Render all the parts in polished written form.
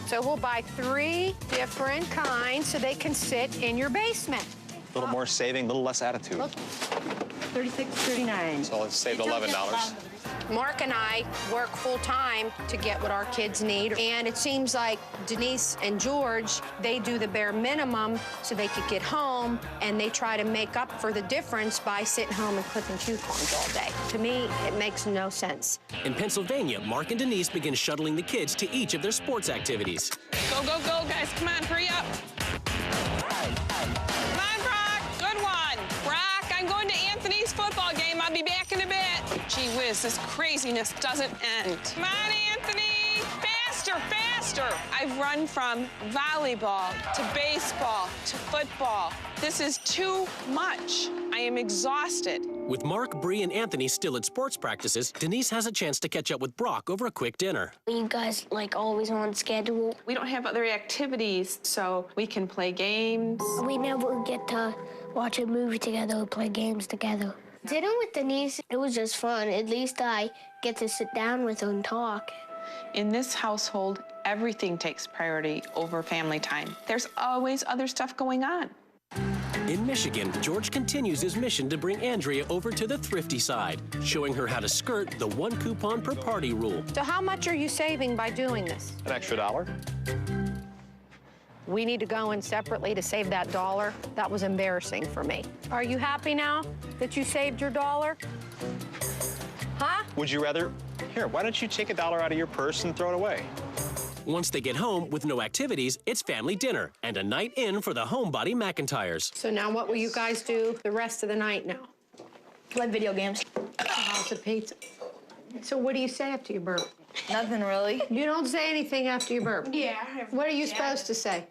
So we'll buy 3 different kinds so they can sit in your basement. A little more saving, a little less attitude. Look. $36.39. So let's save $11. Mark and I work full-time to get what our kids need, and it seems like Denise and George, they do the bare minimum so they could get home, and they try to make up for the difference by sitting home and clicking coupons all day. To me, it makes no sense. In Pennsylvania, Mark and Denise begin shuttling the kids to each of their sports activities. Go, go, go, guys. Come on, hurry up. Come on, Brock. Good one. Brock, I'm going to Anthony's football game. I'll be back in a bit. Gee whiz, this craziness doesn't end. Come on, Anthony. Faster, faster. I've run from volleyball to baseball to football. This is too much. I am exhausted. With Mark, Bree, and Anthony still at sports practices, Denise has a chance to catch up with Brock over a quick dinner. You guys, always on schedule? We don't have other activities, so we can play games. We never get to watch a movie together or play games together. Dinner with Denise, it was just fun. At least I get to sit down with her and talk. In this household, everything takes priority over family time. There's always other stuff going on. In Michigan, George continues his mission to bring Andrea over to the thrifty side, showing her how to skirt the 1 coupon per party rule. So how much are you saving by doing this? An extra $1. We need to go in separately to save that $1. That was embarrassing for me. Are you happy now that you saved your $1? Huh? Would you rather? Here, why don't you take $1 out of your purse and throw it away? Once they get home with no activities, it's family dinner and a night in for the homebody McIntyres. So now what will you guys do the rest of the night now? Play video games. House of pizza. So what do you say after you burp? Nothing really. You don't say anything after you burp? Yeah. What are you supposed to say?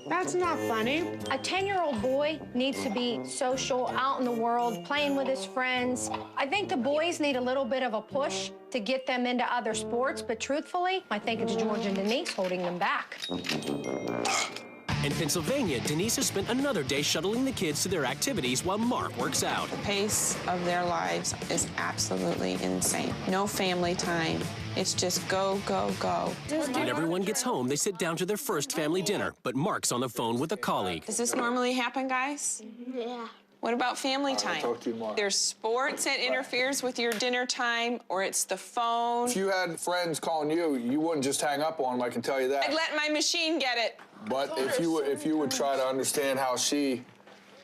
That's not funny. A 10-year-old boy needs to be social, out in the world, playing with his friends. I think the boys need a little bit of a push to get them into other sports, but truthfully, I think it's George and Denise holding them back. In Pennsylvania, Denise has spent another day shuttling the kids to their activities while Mark works out. The pace of their lives is absolutely insane. No family time. It's just go, go, go. When everyone gets home, they sit down to their first family dinner, but Mark's on the phone with a colleague. Does this normally happen, guys? Yeah. What about family time? Talk to you more. There's sports that interferes with your dinner time, or it's the phone. If you had friends calling you, you wouldn't just hang up on them, I can tell you that. I'd let my machine get it. But if you would try to understand how she,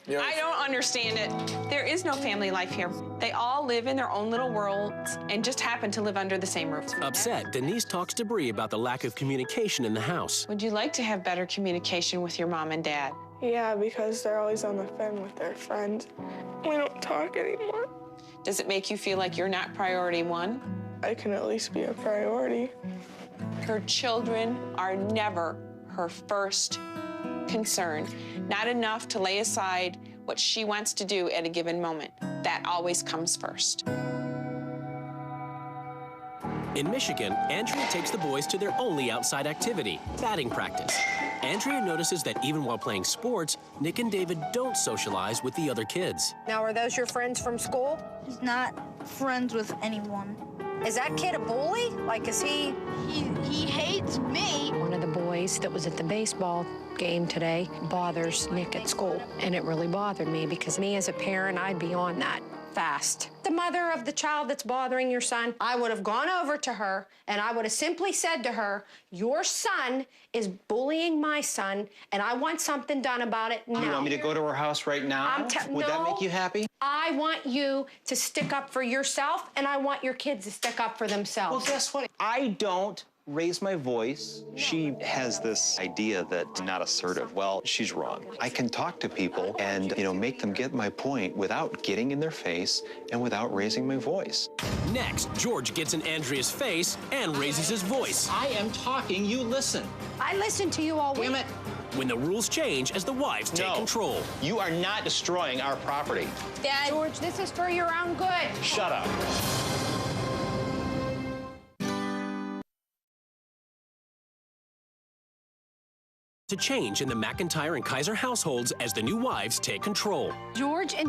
I don't understand it. There is no family life here. They all live in their own little worlds and just happen to live under the same roof. Upset, Denise talks to Bree about the lack of communication in the house. Would you like to have better communication with your mom and dad? Yeah, because they're always on the phone with their friends. We don't talk anymore. Does it make you feel like you're not priority 1? I can at least be a priority. Her children are never her first concern. Not enough to lay aside what she wants to do at a given moment. That always comes first. In Michigan, Andrea takes the boys to their only outside activity, batting practice. Andrea notices that even while playing sports, Nick and David don't socialize with the other kids. Now, are those your friends from school? He's not friends with anyone. Is that kid a bully? Is he? He hates me. One of the boys that was at the baseball game today bothers Nick at school, and it really bothered me because me as a parent, I'd be on that fast. The mother of the child that's bothering your son, I would have gone over to her and I would have simply said to her, your son is bullying my son and I want something done about it now. You want me to go to her house right now? Would that make you happy? I want you to stick up for yourself and I want your kids to stick up for themselves. Well, guess what? I don't raise my voice. She has this idea that I'm not assertive. Well, she's wrong. I can talk to people and, make them get my point without getting in their face and without raising my voice. Next, George gets in Andrea's face and raises his voice. I am talking, you listen. I listened to you all week. Damn it. When the rules change as the wives take control. You are not destroying our property. Dad, George, this is for your own good. Shut up. To change in the McIntyre and Kaiser households as the new wives take control. George and